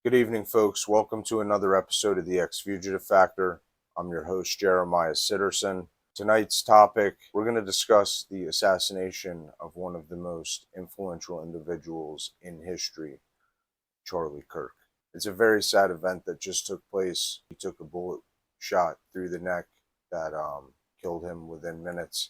Good evening, folks. Welcome to another episode of the Ex-Fugitive Factor. I'm your host, Jeremiah Sitterson. Tonight's topic, we're going to discuss the assassination of one of the most influential individuals in history, Charlie Kirk. It's a very sad event that just took place. He took a bullet shot through the neck that killed him within minutes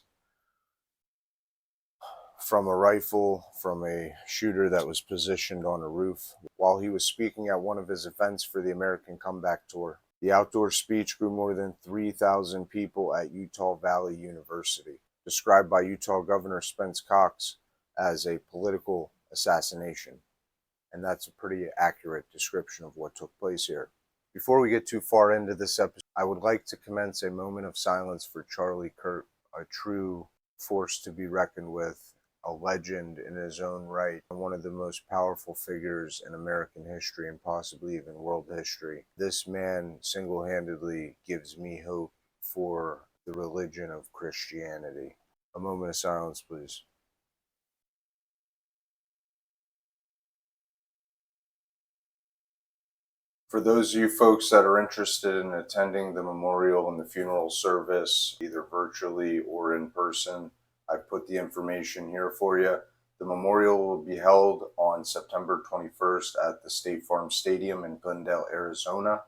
from a rifle from a shooter that was positioned on a roof while he was speaking at one of his events for the American Comeback Tour. The outdoor speech drew more than 3,000 people at Utah Valley University, described by Utah Governor Spence Cox as a political assassination. And that's a pretty accurate description of what took place here. Before we get too far into this episode, I would like to commence a moment of silence for Charlie Kirk, a true force to be reckoned with, a legend in his own right, and one of the most powerful figures in American history and possibly even world history. This man single-handedly gives me hope for the religion of Christianity. A moment of silence, please. For those of you folks that are interested in attending the memorial and the funeral service, either virtually or in person, I've put the information here for you. The memorial will be held on September 21st at the State Farm Stadium in Glendale, Arizona.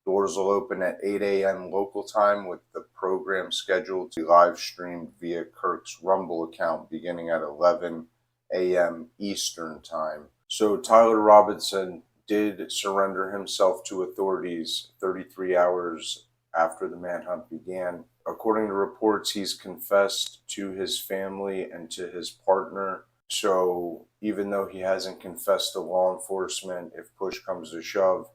Doors will open at 8 a.m. local time, with the program scheduled to be live streamed via Kirk's Rumble account beginning at 11 a.m. Eastern time. So Tyler Robinson did surrender himself to authorities 33 hours after the manhunt began. According to reports, he's confessed to his family and to his partner. So even though he hasn't confessed to law enforcement, if push comes to shove,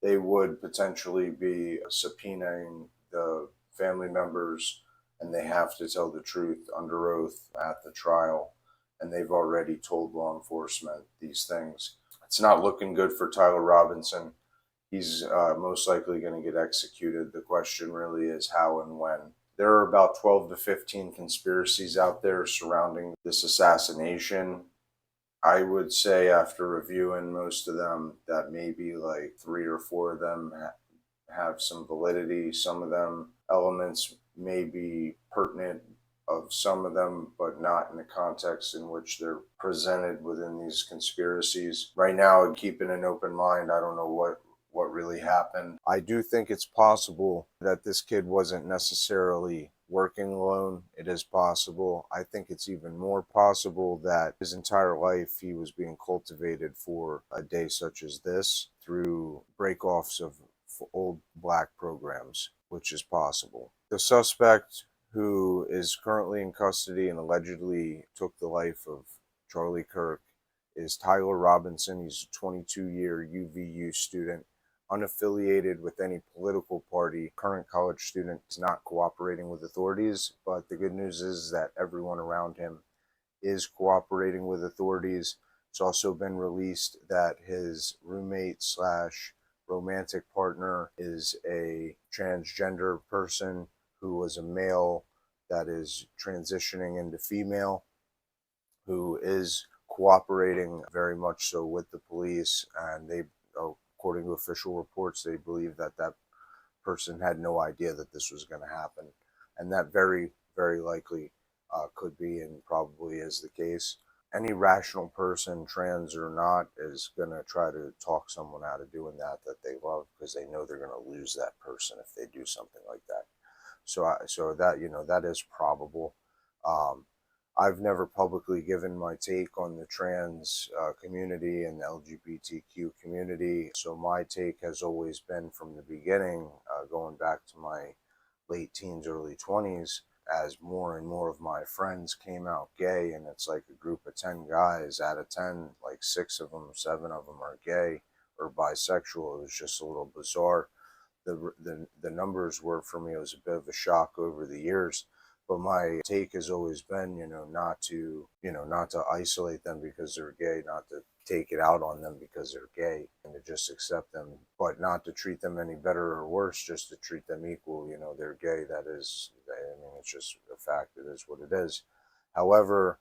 they would potentially be subpoenaing the family members, and they have to tell the truth under oath at the trial. And they've already told law enforcement these things. It's not looking good for Tyler Robinson. He's most likely going to get executed. The question really is how and when. There are about 12 to 15 conspiracies out there surrounding this assassination. I would say, after reviewing most of them, that maybe like 3 or 4 of them have some validity. Some of them elements may be pertinent of some of them, but not in the context in which they're presented within these conspiracies. Right now, keeping an open mind, I don't know what really happened. I do think it's possible that this kid wasn't necessarily working alone. It is possible. I think it's even more possible that his entire life he was being cultivated for a day such as this through break-offs of old black programs, which is possible. The suspect, who is currently in custody and allegedly took the life of Charlie Kirk, is Tyler Robinson. He's a 22-year UVU student, unaffiliated with any political party. Current college student is not cooperating with authorities, but the good news is that everyone around him is cooperating with authorities. It's also been released that his roommate slash romantic partner is a transgender person who was a male that is transitioning into female, who is cooperating very much so with the police. And they, according to official reports, they believe that that person had no idea that this was going to happen. And that very, very likely could be and probably is the case. Any rational person, trans or not, is going to try to talk someone out of doing that they love, because they know they're going to lose that person if they do something like that. So that, that is probable. I've never publicly given my take on the trans community and the LGBTQ community. So my take has always been from the beginning, going back to my late teens, early 20s, as more and more of my friends came out gay, and it's like a group of 10 guys out of 10, like 6 of them, 7 of them are gay or bisexual. It was just a little bizarre. The numbers were, for me, it was a bit of a shock over the years. But my take has always been, not to isolate them because they're gay, not to take it out on them because they're gay, and to just accept them, but not to treat them any better or worse, just to treat them equal. They're gay. That is, it's just a fact. It is what it is. However,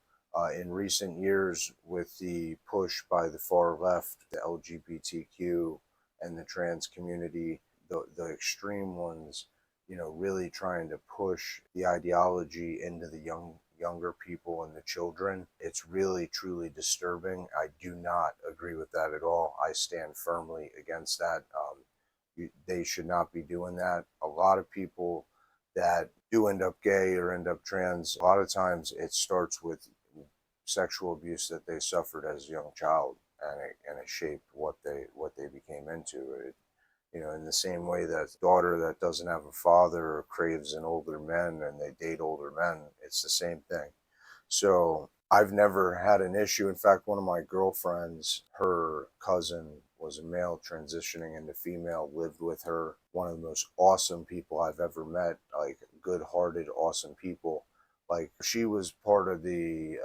in recent years, with the push by the far left, the LGBTQ and the trans community, the extreme ones, really trying to push the ideology into the younger people and the children. It's really truly disturbing. I do not agree with that at all. I stand firmly against that. They should not be doing that. A lot of people that do end up gay or end up trans, a lot of times it starts with sexual abuse that they suffered as a young child, and it shaped what they became into. In the same way that daughter that doesn't have a father craves an older man and they date older men, it's the same thing. So I've never had an issue. In fact, one of my girlfriends, her cousin was a male transitioning into female, lived with her. One of the most awesome people I've ever met, like good-hearted, awesome people. Like she was part of the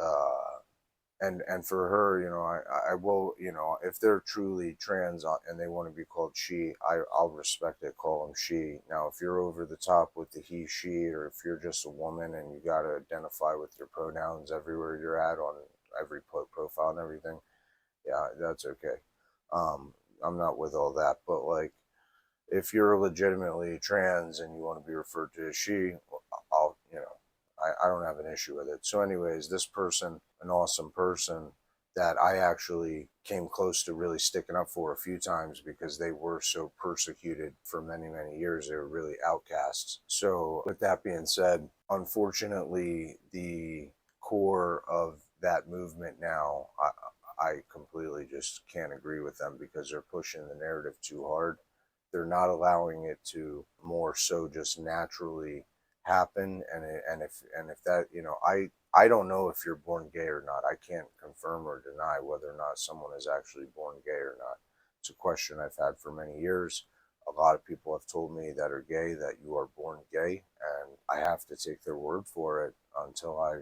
and for her, I will, if they're truly trans and they want to be called she, I'll respect it, call them she. Now, if you're over the top with the he, she, or if you're just a woman and you got to identify with your pronouns everywhere you're at on every profile and everything, yeah, that's okay. I'm not with all that, but like, if you're legitimately trans and you want to be referred to as she, I don't have an issue with it. So anyways, this person, an awesome person that I actually came close to really sticking up for a few times because they were so persecuted for many, many years. They were really outcasts. So with that being said, unfortunately, the core of that movement now, I completely just can't agree with them because they're pushing the narrative too hard. They're not allowing it to more so just naturally happen. And if that, I don't know if you're born gay or not. I can't confirm or deny whether or not someone is actually born gay or not. It's a question I've had for many years. A lot of people have told me that are gay that you are born gay, and I have to take their word for it until I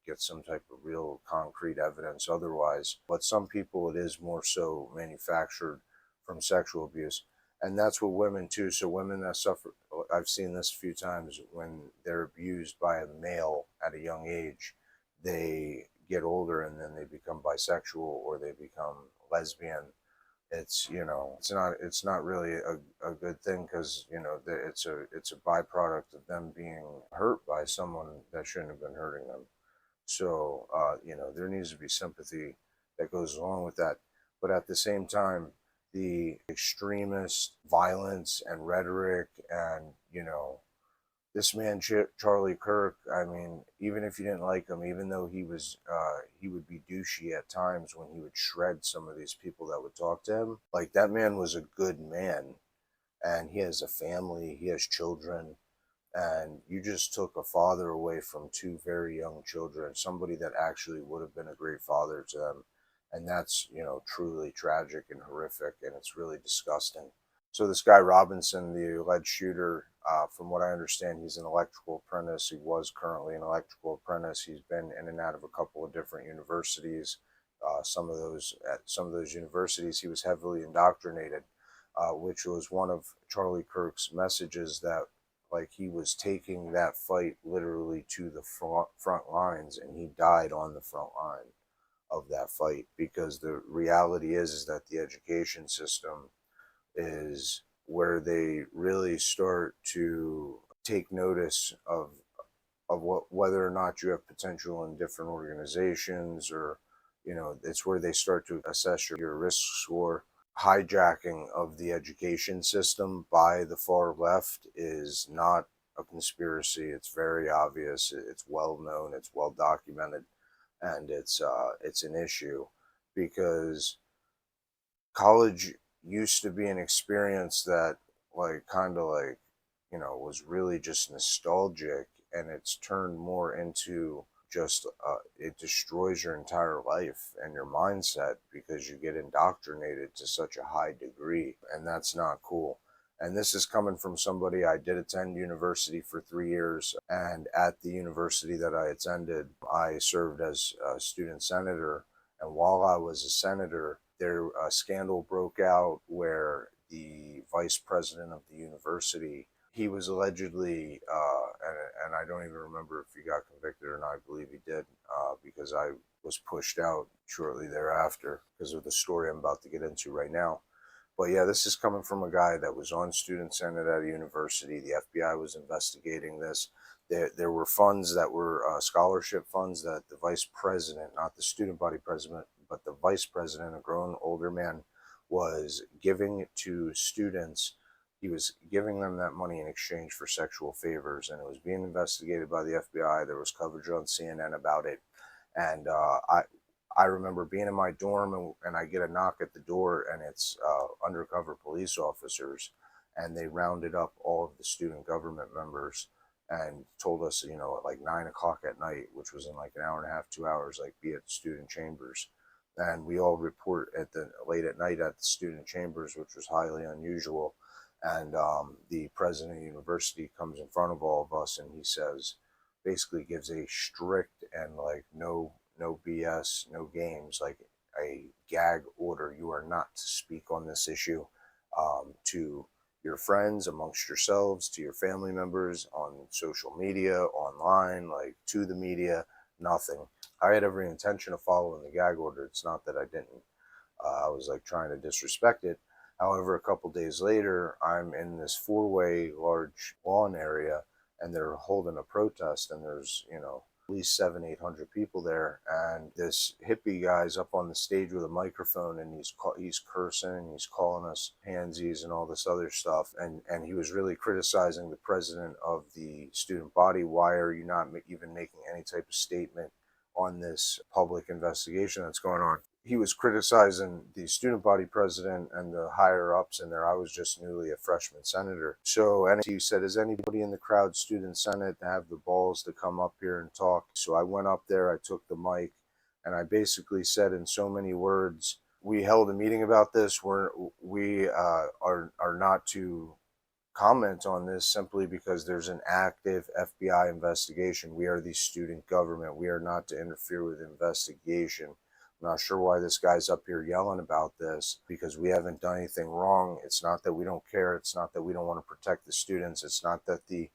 get some type of real concrete evidence otherwise. But some people, it is more so manufactured from sexual abuse. And that's with women too. So women that suffer, I've seen this a few times, when they're abused by a male at a young age, they get older and then they become bisexual or they become lesbian. It's not really a good thing, because it's a byproduct of them being hurt by someone that shouldn't have been hurting them. So there needs to be sympathy that goes along with that. But at the same time, the extremist violence and rhetoric, and this man Charlie Kirk, I mean, even if you didn't like him, even though he would be douchey at times when he would shred some of these people that would talk to him, like, that man was a good man, and he has a family, he has children, and you just took a father away from two very young children, somebody that actually would have been a great father to them. And that's, truly tragic and horrific, and it's really disgusting. So this guy Robinson, the alleged shooter, from what I understand, he's an electrical apprentice. He was currently an electrical apprentice. He's been in and out of a couple of different universities. At some of those universities, he was heavily indoctrinated, which was one of Charlie Kirk's messages, that like he was taking that fight literally to the front lines, and he died on the front line of that fight, because the reality is that the education system is where they really start to take notice of whether or not you have potential in different organizations, or it's where they start to assess your risk score. Hijacking of the education system by the far left is not a conspiracy. It's very obvious, it's well known, it's well documented, and it's an issue, because college used to be an experience that, like, kind of like, was really just nostalgic, and it's turned more into just it destroys your entire life and your mindset, because you get indoctrinated to such a high degree, and that's not cool. And this is coming from somebody. I did attend university for 3 years, and at the university that I attended, I served as a student senator. And while I was a senator, a scandal broke out where the vice president of the university, he was allegedly, and I don't even remember if he got convicted or not. I believe he did, because I was pushed out shortly thereafter because of the story I'm about to get into right now. But yeah, this is coming from a guy that was on student senate at a university. The FBI was investigating this. There were funds that were scholarship funds that the vice president, not the student body president, but the vice president, a grown older man, was giving to students. He was giving them that money in exchange for sexual favors, and it was being investigated by the FBI. There was coverage on CNN about it, and I remember being in my dorm, and I get a knock at the door, and it's undercover police officers, and they rounded up all of the student government members and told us, you know, at like 9 o'clock at night, which was in like an hour and a half, 2 hours, like be at student chambers. And we all report at the late at night at the student chambers, which was highly unusual. And the president of the university comes in front of all of us, and he says, basically gives a strict and like no BS, no games, like a gag order. You are not to speak on this issue to your friends, amongst yourselves, to your family members, on social media, online, like to the media, nothing. I had every intention of following the gag order. It's not that I didn't. I was like trying to disrespect it. However, a couple days later, I'm in this four-way large lawn area, and they're holding a protest, and there's, you know, at least 700-800 people there, and this hippie guy's up on the stage with a microphone, and he's cursing, and he's calling us pansies and all this other stuff, and he was really criticizing the president of the student body. Why are you not even making any type of statement on this public investigation that's going on? He was criticizing the student body president and the higher ups in there. I was just newly a freshman senator. So, and he said, is anybody in the crowd student senate to have the balls to come up here and talk? So I went up there, I took the mic, and I basically said in so many words, we held a meeting about this. We are not to comment on this simply because there's an active FBI investigation. We are the student government. We are not to interfere with the investigation. I'm not sure why this guy's up here yelling about this, because we haven't done anything wrong. It's not that we don't care. It's not that we don't want to protect the students. It's not that the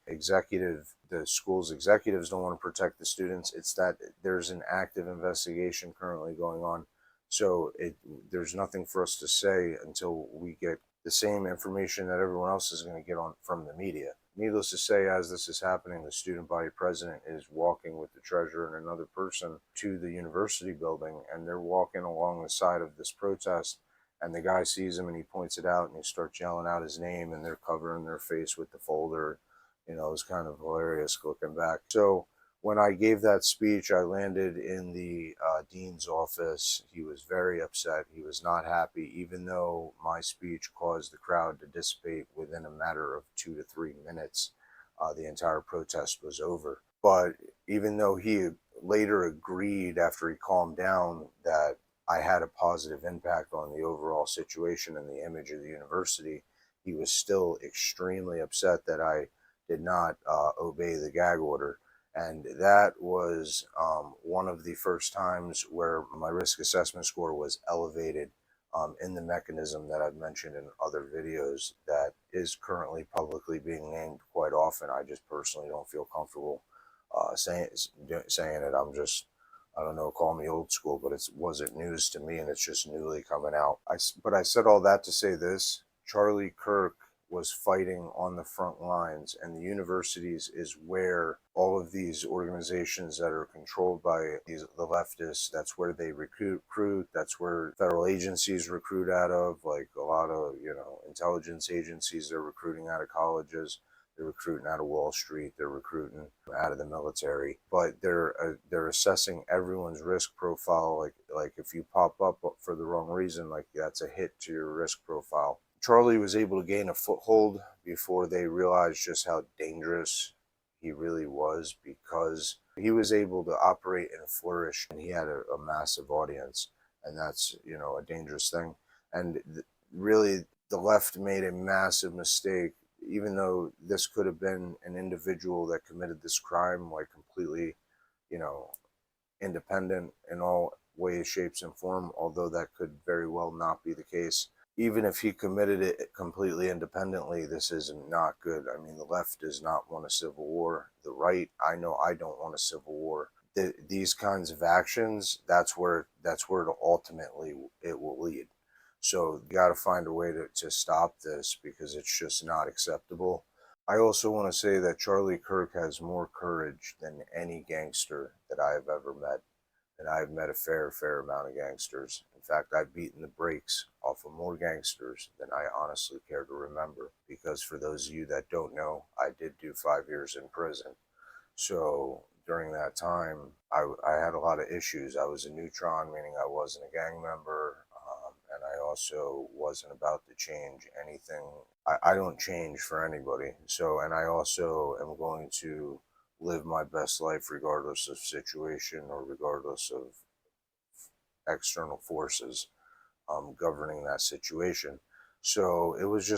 school's executives don't want to protect the students. It's that there's an active investigation currently going on. So there's nothing for us to say until we get the same information that everyone else is going to get on from the media. Needless to say, as this is happening, the student body president is walking with the treasurer and another person to the university building, and they're walking along the side of this protest, and the guy sees him and he points it out, and he starts yelling out his name, and they're covering their face with the folder. You know, it was kind of hilarious looking back. So when I gave that speech, I landed in the dean's office. He was very upset. He was not happy, even though my speech caused the crowd to dissipate within a matter of 2 to 3 minutes. The entire protest was over. But even though he later agreed, after he calmed down, that I had a positive impact on the overall situation and the image of the university, he was still extremely upset that I did not obey the gag order. And that was one of the first times where my risk assessment score was elevated in the mechanism that I've mentioned in other videos that is currently publicly being named quite often. I just personally don't feel comfortable saying it. I don't know, call me old school, but it wasn't news to me, and it's just newly coming out. But I said all that to say this: Charlie Kirk was fighting on the front lines, and the universities is where all of these organizations that are controlled by the leftists, that's where they recruit, that's where federal agencies recruit out of, like a lot of, you know, intelligence agencies, they're recruiting out of colleges, they're recruiting out of Wall Street, they're recruiting out of the military, but they're assessing everyone's risk profile. Like if you pop up for the wrong reason, like that's a hit to your risk profile. Charlie was able to gain a foothold before they realized just how dangerous he really was, because he was able to operate and flourish, and he had a massive audience, and that's, you know, a dangerous thing. And really, the left made a massive mistake. Even though this could have been an individual that committed this crime, like completely, you know, independent in all ways, shapes, and form, although that could very well not be the case. Even if he committed it completely independently, this is not good. I mean, the left does not want a civil war. The right, I know I don't want a civil war. These kinds of actions, that's where it ultimately it will lead. So you got to find a way to stop this because it's just not acceptable. I also want to say that Charlie Kirk has more courage than any gangster that I have ever met. And I've met a fair amount of gangsters. In fact, I've beaten the brakes off of more gangsters than I honestly care to remember. Because for those of you that don't know, I did do 5 years in prison. So during that time, I had a lot of issues. I was a neutron, meaning I wasn't a gang member, and I also wasn't about to change anything. I don't change for anybody. So, and I also am going to live my best life regardless of situation or regardless of external forces governing that situation. So it was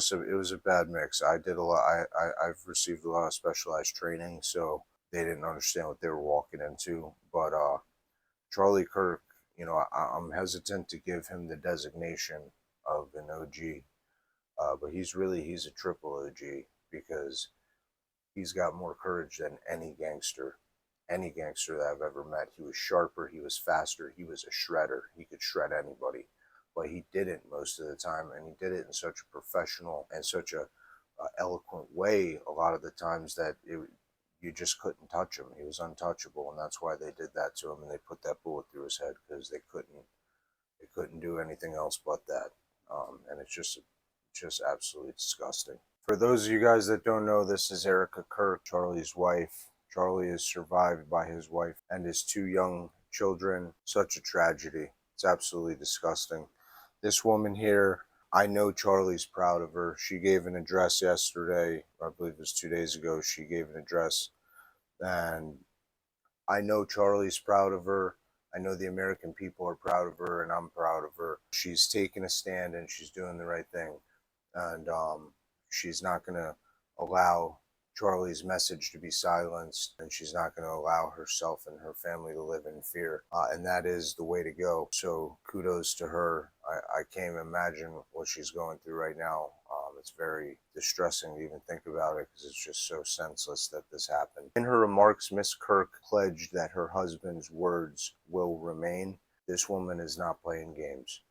a bad mix. I did a lot. I've received a lot of specialized training, so they didn't understand what they were walking into. But Charlie Kirk, you know, I'm hesitant to give him the designation of an OG, but he's a triple OG because he's got more courage than any gangster that I've ever met. He was sharper, he was faster, he was a shredder. He could shred anybody, but he didn't most of the time, and he did it in such a professional and such a eloquent way a lot of the times that you just couldn't touch him. He was untouchable, and that's why they did that to him, and they put that bullet through his head because they couldn't do anything else but that. And it's just absolutely disgusting. For those of you guys that don't know, this is Erica Kirk, Charlie's wife. Charlie is survived by his wife and his 2 young children. Such a tragedy. It's absolutely disgusting. This woman here, I know Charlie's proud of her. She gave an address yesterday, I believe it was 2 days ago. She gave an address, and I know Charlie's proud of her. I know the American people are proud of her, and I'm proud of her. She's taking a stand and she's doing the right thing. And she's not going to allow Charlie's message to be silenced, and she's not going to allow herself and her family to live in fear. And that is the way to go. So kudos to her. I can't even imagine what she's going through right now. It's very distressing to even think about it because it's just so senseless that this happened. In her remarks, Miss Kirk pledged that her husband's words will remain. This woman is not playing games.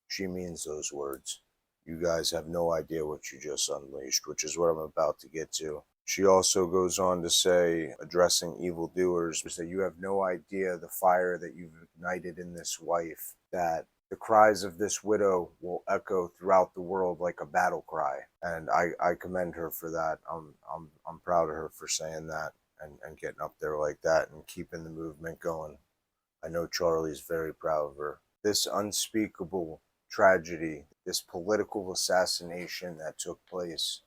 She means those words. You guys have no idea what you just unleashed, which is what I'm about to get to. She also goes on to say, addressing evildoers, that you have no idea the fire that you've ignited in this wife, that the cries of this widow will echo throughout the world like a battle cry. And I commend her for that. I'm proud of her for saying that and getting up there like that and keeping the movement going. I know Charlie's very proud of her. This unspeakable tragedy, this political assassination that took place,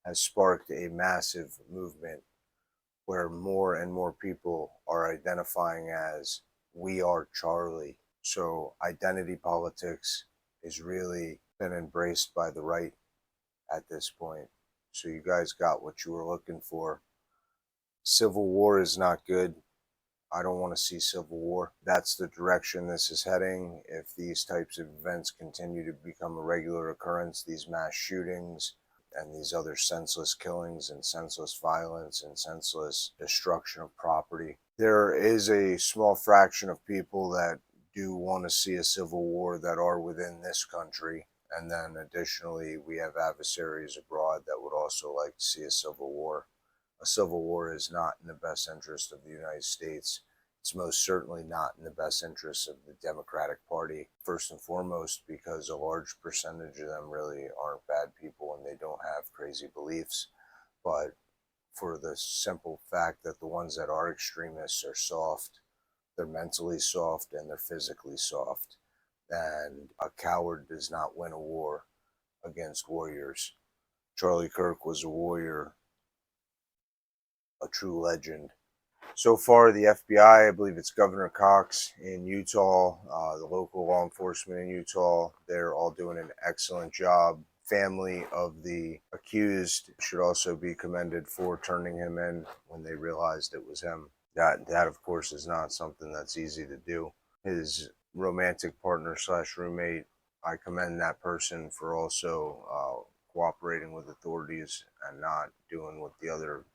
has sparked a massive movement where more and more people are identifying as "we are Charlie." So identity politics is really been embraced by the right at this point. So you guys got what you were looking for. Civil war is not good. I don't want to see civil war. That's the direction this is heading. If these types of events continue to become a regular occurrence, these mass shootings and these other senseless killings and senseless violence and senseless destruction of property, there is a small fraction of people that do want to see a civil war that are within this country. And then additionally, we have adversaries abroad that would also like to see a civil war. A civil war is not in the best interest of the United States. It's most certainly not in the best interest of the Democratic Party, first and foremost, because a large percentage of them really aren't bad people and they don't have crazy beliefs. But for the simple fact that the ones that are extremists are soft, they're mentally soft and they're physically soft. And a coward does not win a war against warriors. Charlie Kirk was a warrior, a true legend. So far, the FBI, I believe it's Governor Cox in Utah, the local law enforcement in Utah, they're all doing an excellent job. Family of the accused should also be commended for turning him in when they realized it was him. That of course, is not something that's easy to do. His romantic partner slash roommate, I commend that person for also cooperating with authorities and not doing what the other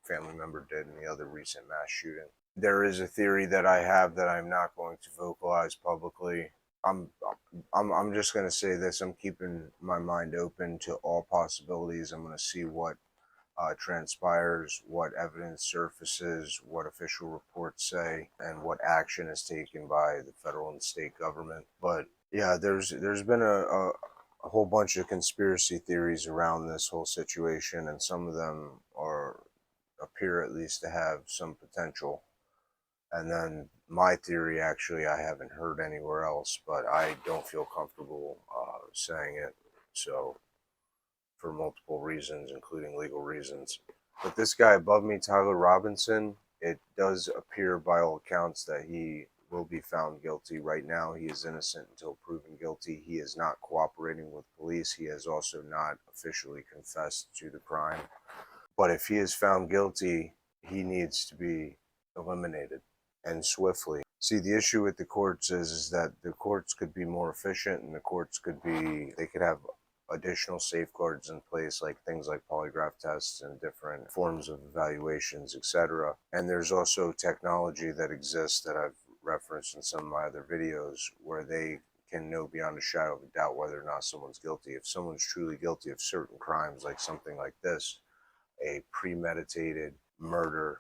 family member did in the other recent mass shooting. There is a theory that I have that I'm not going to vocalize publicly, I'm I'm just gonna say this. I'm keeping my mind open to all possibilities. I'm gonna see what transpires, what evidence surfaces, what official reports say, and what action is taken by the federal and state government. But yeah, there's been a whole bunch of conspiracy theories around this whole situation, and some of them are appear at least to have some potential. And then my theory, actually, I haven't heard anywhere else, but I don't feel comfortable saying it. So, for multiple reasons, including legal reasons. But this guy above me, Tyler Robinson, it does appear by all accounts that he will be found guilty. Right now, he is innocent until proven guilty. He is not cooperating with police. He has also not officially confessed to the crime. But if he is found guilty, he needs to be eliminated, and swiftly. See, the issue with the courts is that the courts could be more efficient, and the courts could be, they could have additional safeguards in place, like things like polygraph tests and different forms of evaluations, etc. And there's also technology that exists that I've referenced in some of my other videos where they can know beyond a shadow of a doubt whether or not someone's guilty. If someone's truly guilty of certain crimes, like something like this, a premeditated murder,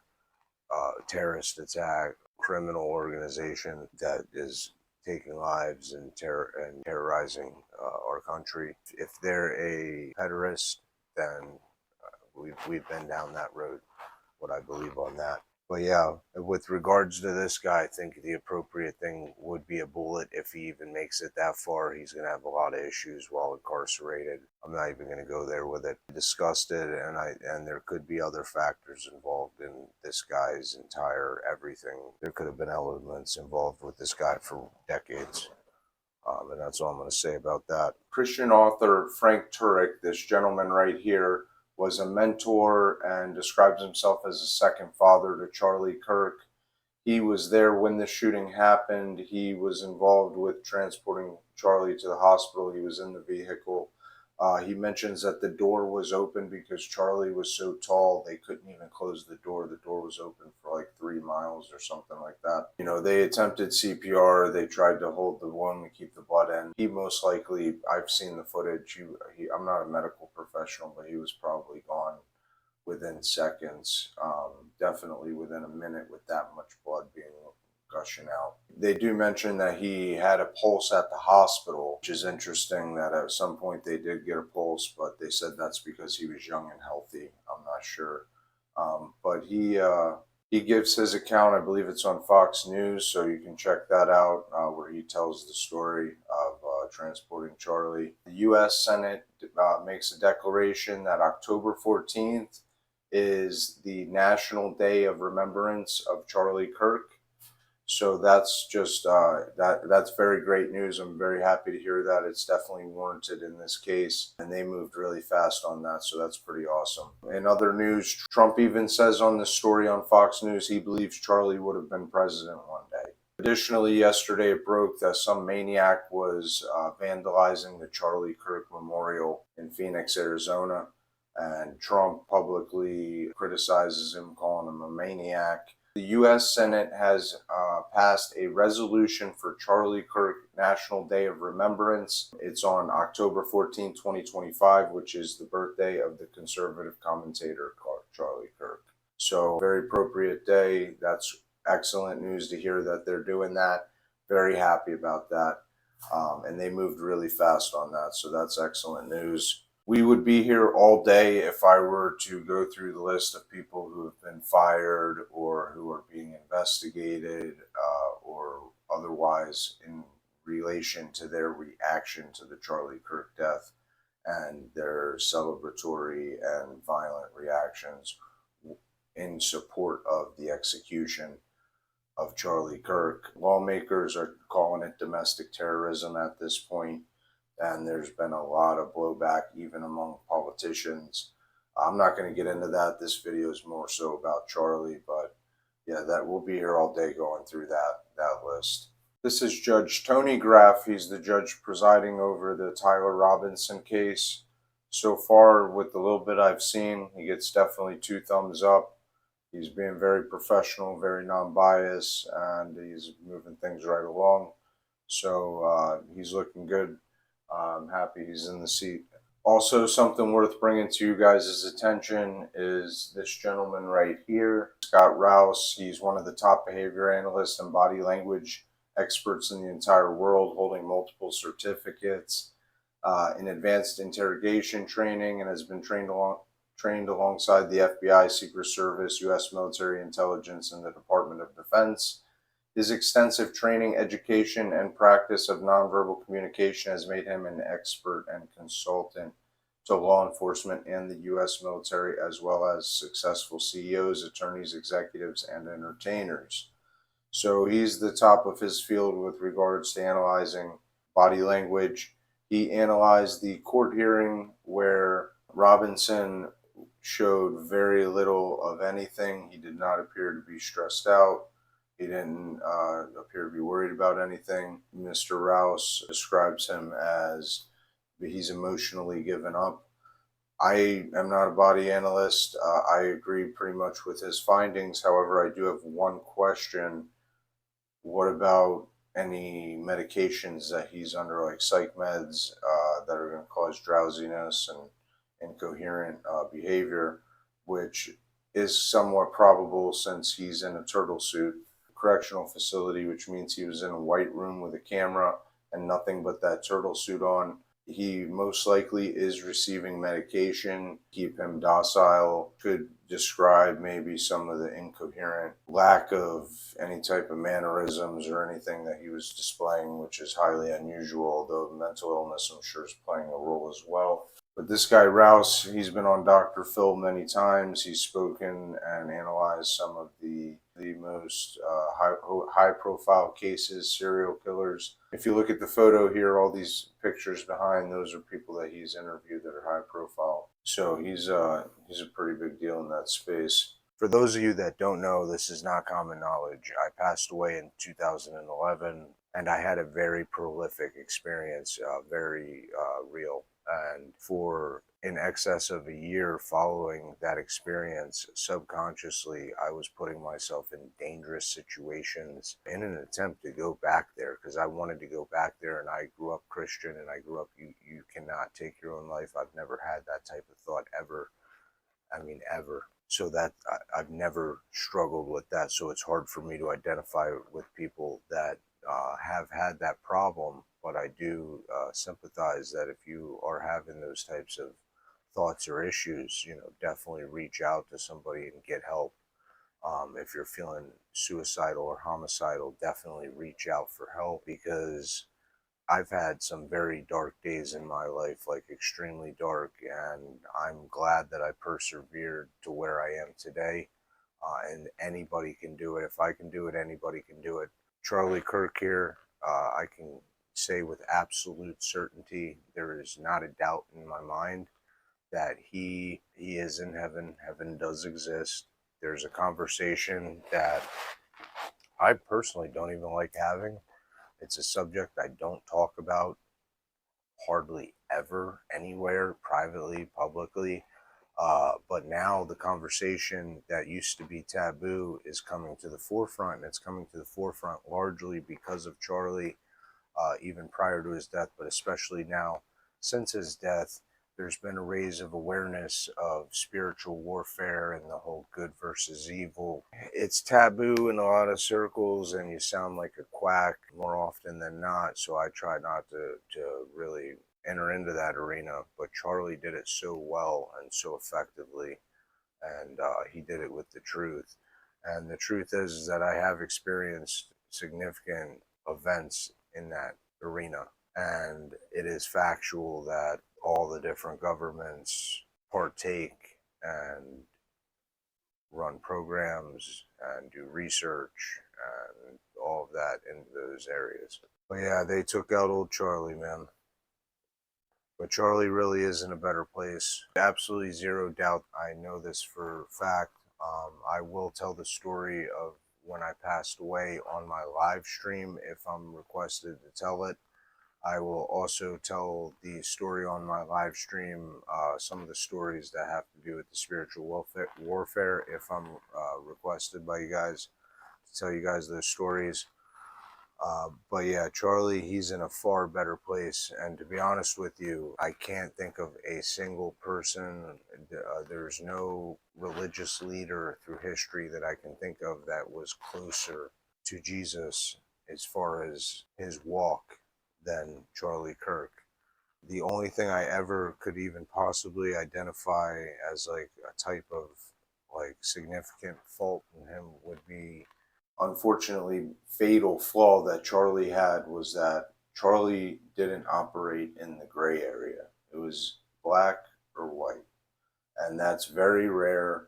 terrorist attack, criminal organization that is taking lives and terrorizing our country. If they're a terrorist, then we've been down that road. What I believe on that. But yeah, with regards to this guy, I think the appropriate thing would be a bullet. If he even makes it that far, he's going to have a lot of issues while incarcerated. I'm not even going to go there with it. I discussed it, and there could be other factors involved in this guy's entire everything. There could have been elements involved with this guy for decades. And that's all I'm going to say about that. Christian author Frank Turek, this gentleman right here, was a mentor and describes himself as a second father to Charlie Kirk. He was there when the shooting happened. He was involved with transporting Charlie to the hospital. He was in the vehicle. He mentions that the door was open because Charlie was so tall they couldn't even close the door. The door was open for like 3 miles or something like that. You know, they attempted CPR. They tried to hold the wound to keep the blood in. He most likely, I've seen the footage. I'm not a medical professional, but he was probably gone within seconds, definitely within a minute with that much blood being gushing out. They do mention that he had a pulse at the hospital, which is interesting that at some point they did get a pulse, but they said that's because he was young and healthy. I'm not sure. But he gives his account. I believe it's on Fox News, so you can check that out, where he tells the story of transporting Charlie. The U.S. Senate makes a declaration that October 14th is the National Day of Remembrance of Charlie Kirk. So that's just that's very great news. I'm very happy to hear that. It's definitely warranted in this case, and they moved really fast on that, so that's pretty awesome. In other news, Trump even says on this story on Fox News he believes Charlie would have been president one day. Additionally, yesterday it broke that some maniac was vandalizing the Charlie Kirk Memorial in Phoenix, Arizona, and Trump publicly criticizes him, calling him a maniac. The U.S. Senate has passed a resolution for Charlie Kirk National Day of Remembrance. It's on October 14, 2025, which is the birthday of the conservative commentator Charlie Kirk. So, very appropriate day. That's excellent news to hear that they're doing that. Very happy about that. And they moved really fast on that. So, that's excellent news. We would be here all day if I were to go through the list of people who have been fired or who are being investigated or otherwise in relation to their reaction to the Charlie Kirk death and their celebratory and violent reactions in support of the execution of Charlie Kirk. Lawmakers are calling it domestic terrorism at this point, and there's been a lot of blowback even among politicians. I'm not going to get into that. This video is more so about Charlie, but yeah, that we'll be here all day going through that list. This is Judge Tony Graff. He's the judge presiding over the Tyler Robinson case. So far, with the little bit I've seen, he gets definitely 2 thumbs up. He's being very professional, very non-biased, and he's moving things right along. So he's looking good. I'm happy he's in the seat. Also, something worth bringing to you guys' attention is this gentleman right here, Scott Rouse. He's one of the top behavior analysts and body language experts in the entire world, holding multiple certificates in advanced interrogation training, and has been trained alongside the FBI, Secret Service, U.S. military intelligence, and the Department of Defense. His extensive training, education, and practice of nonverbal communication has made him an expert and consultant to law enforcement and the U.S. military, as well as successful CEOs, attorneys, executives, and entertainers. So he's the top of his field with regards to analyzing body language. He analyzed the court hearing where Robinson showed very little of anything. He did not appear to be stressed out. He didn't appear to be worried about anything. Mr. Rouse describes him as he's emotionally given up. I am not a body analyst. I agree pretty much with his findings. However, I do have one question. What about any medications that he's under, like psych meds, that are going to cause drowsiness and incoherent behavior, which is somewhat probable since he's in a turtle suit? Correctional facility, which means he was in a white room with a camera and nothing but that turtle suit on. He most likely is receiving medication, keep him docile. Could describe maybe some of the incoherent lack of any type of mannerisms or anything that he was displaying, which is highly unusual, although mental illness, I'm sure, is playing a role as well. But this guy Rouse, he's been on Dr. Phil many times. He's spoken and analyzed some of the most high profile cases, serial killers. If you look at the photo here, all these pictures behind, those are people that he's interviewed that are high profile. So he's a pretty big deal in that space. For those of you that don't know, this is not common knowledge. I passed away in 2011, and I had a very prolific experience, very real. And for in excess of a year following that experience, subconsciously, I was putting myself in dangerous situations in an attempt to go back there, because I wanted to go back there. And I grew up Christian, and I grew up, you cannot take your own life. I've never had that type of thought ever. I mean, ever. So that I've never struggled with that. So it's hard for me to identify with people that have had that problem, but I do sympathize that if you are having those types of thoughts or issues, definitely reach out to somebody and get help. If you're feeling suicidal or homicidal, definitely reach out for help, because I've had some very dark days in my life, like extremely dark, and I'm glad that I persevered to where I am today. And anybody can do it. If I can do it, anybody can do it. Charlie Kirk here, I can say with absolute certainty, there is not a doubt in my mind that he is in heaven. Heaven does exist. There's a conversation that I personally don't even like having. It's a subject I don't talk about hardly ever anywhere, privately, publicly. But now the conversation that used to be taboo is coming to the forefront, and it's coming to the forefront largely because of Charlie, even prior to his death, but especially now since his death. There's been a raise of awareness of spiritual warfare and the whole good versus evil. It's taboo in a lot of circles, and you sound like a quack more often than not, so I try not to really enter into that arena. But Charlie did it so well and so effectively, and he did it with the truth. And the truth is that I have experienced significant events in that arena, and it is factual that all the different governments partake and run programs and do research and all of that in those areas. But yeah, they took out old Charlie, man. But Charlie really is in a better place. Absolutely zero doubt. I know this for a fact. I will tell the story of when I passed away on my live stream if I'm requested to tell it. I will also tell the story on my live stream, some of the stories that have to do with the spiritual warfare if I'm requested by you guys to tell you guys those stories. But yeah, Charlie, he's in a far better place. And to be honest with you, I can't think of a single person. There's no religious leader through history that I can think of that was closer to Jesus as far as his walk than Charlie Kirk. The only thing I ever could even possibly identify as like a type of like significant fault in him would be, unfortunately, fatal flaw that Charlie had was that Charlie didn't operate in the gray area. It was black or white, and that's very rare.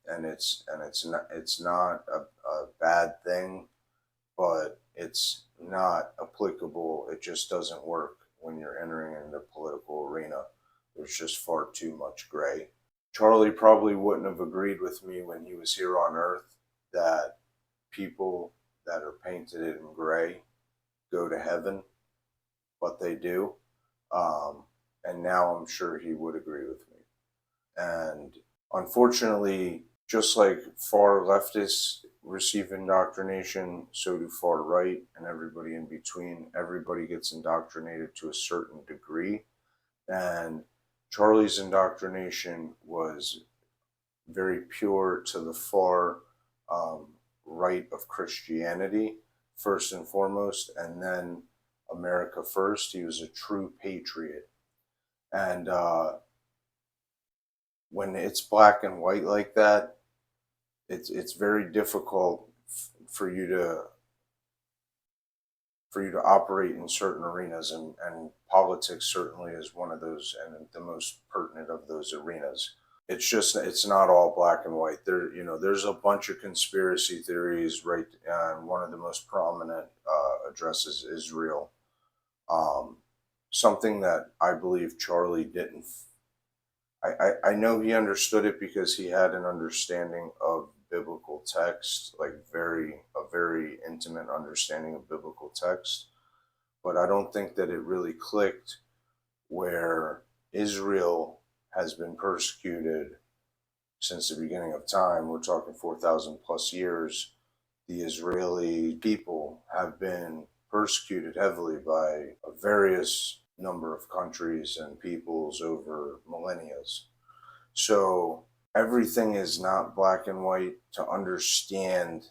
And it's not a bad thing, but it's not applicable. It just doesn't work when you're entering into the political arena. There's just far too much gray. Charlie probably wouldn't have agreed with me when he was here on Earth that people that are painted in gray go to heaven, but they do. And now I'm sure he would agree with me. And unfortunately, just like far leftists receive indoctrination, so do far right and everybody in between. Everybody gets indoctrinated to a certain degree. And Charlie's indoctrination was very pure to the far right of Christianity, first and foremost, and then America first. He was a true patriot. And when it's black and white like that, it's very difficult for you to operate in certain arenas, and politics certainly is one of those, and the most pertinent of those arenas. It's not all black and white. There's a bunch of conspiracy theories, right? And one of the most prominent addresses Israel. Something that I believe Charlie didn't. I know he understood it because he had an understanding of biblical text, like a very intimate understanding of biblical text. But I don't think that it really clicked where Israel has been persecuted since the beginning of time. We're talking 4,000 plus years. The Israeli people have been persecuted heavily by a various number of countries and peoples over millennia. So everything is not black and white. To understand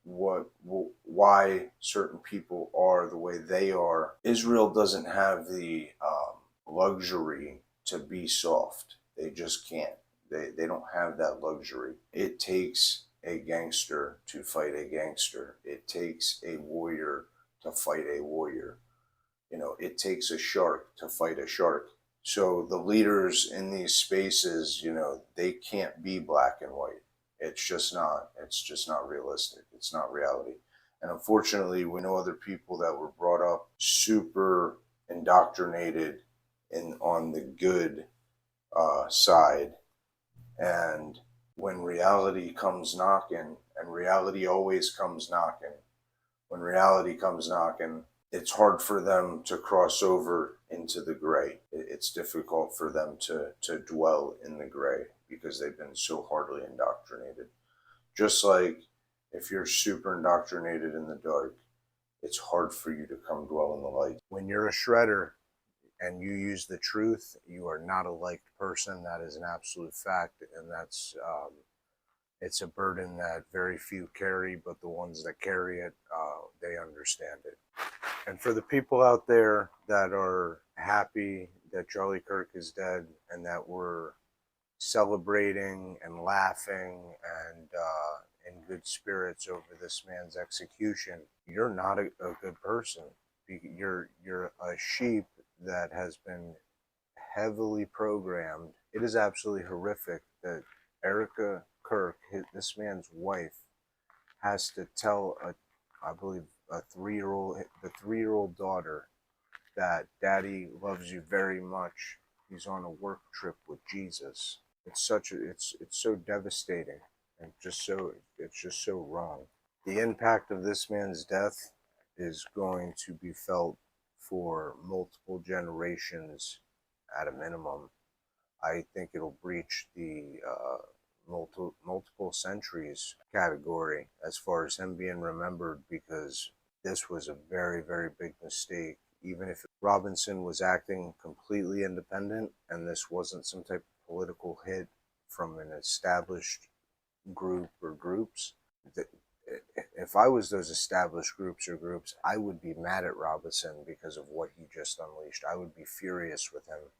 why certain people are the way they are, Israel doesn't have the luxury to be soft. They just can't. They don't have that luxury. It takes a gangster to fight a gangster. It takes a warrior to fight a warrior. It takes a shark to fight a shark. So the leaders in these spaces, they can't be black and white. It's just not realistic. It's not reality. And unfortunately, we know other people that were brought up super indoctrinated on the good side. And when reality comes knocking, and reality always comes knocking, when reality comes knocking, it's hard for them to cross over into the gray. It's difficult for them to dwell in the gray because they've been so hardly indoctrinated. Just like if you're super indoctrinated in the dark, it's hard for you to come dwell in the light. when you're a shredder and you use the truth, you are not a liked person. That is an absolute fact, and it's a burden that very few carry, but the ones that carry it, they understand it. And for the people out there that are happy that Charlie Kirk is dead and that we're celebrating and laughing and in good spirits over this man's execution, you're not a good person. You're a sheep that has been heavily programmed. It is absolutely horrific that Erica Kirk, this man's wife, has to tell I believe the 3-year-old daughter that Daddy loves you very much. He's on a work trip with Jesus. It's so devastating and it's just so wrong. The impact of this man's death is going to be felt for multiple generations at a minimum. I think it'll breach the multiple centuries category as far as him being remembered, because this was a very, very big mistake. Even if Robinson was acting completely independent and this wasn't some type of political hit from an established group or groups, if I was those established groups or groups, I would be mad at Robinson because of what he just unleashed. I would be furious with him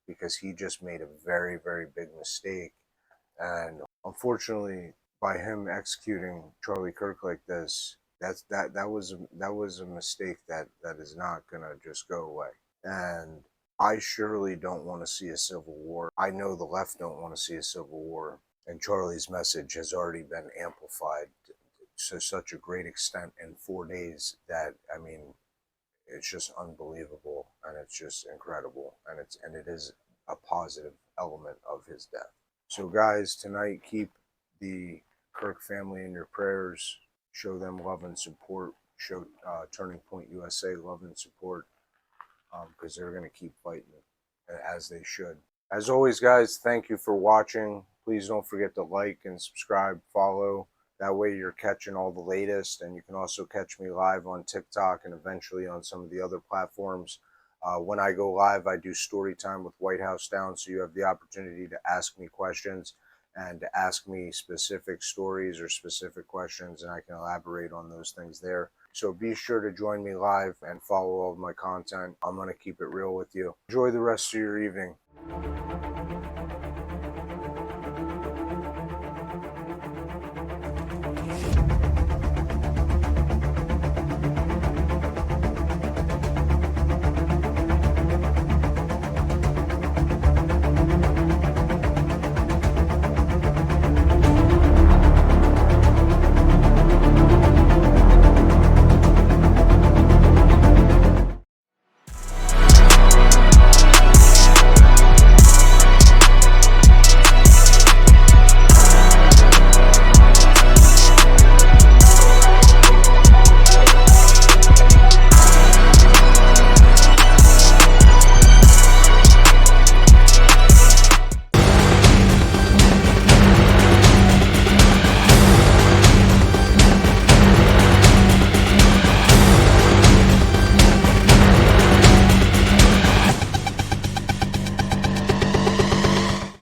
because he just made a very, very big mistake. And unfortunately, by him executing Charlie Kirk like this, that was a mistake that is not gonna just go away. And I surely don't want to see a civil war. I know the left don't want to see a civil war, and Charlie's message has already been amplified to such a great extent in 4 days that, I mean, it's just unbelievable, and it's just incredible, and it is a positive element of his death. So guys, tonight, keep the Kirk family in your prayers. Show them love and support. Show Turning Point USA love and support, because they're going to keep fighting as they should. As always, guys, thank you for watching. Please don't forget to like and subscribe, follow. That way you're catching all the latest, and you can also catch me live on TikTok and eventually on some of the other platforms. When I go live, I do story time with White House Down, so you have the opportunity to ask me questions and to ask me specific stories or specific questions, and I can elaborate on those things there. So be sure to join me live and follow all of my content. I'm going to keep it real with you. Enjoy the rest of your evening.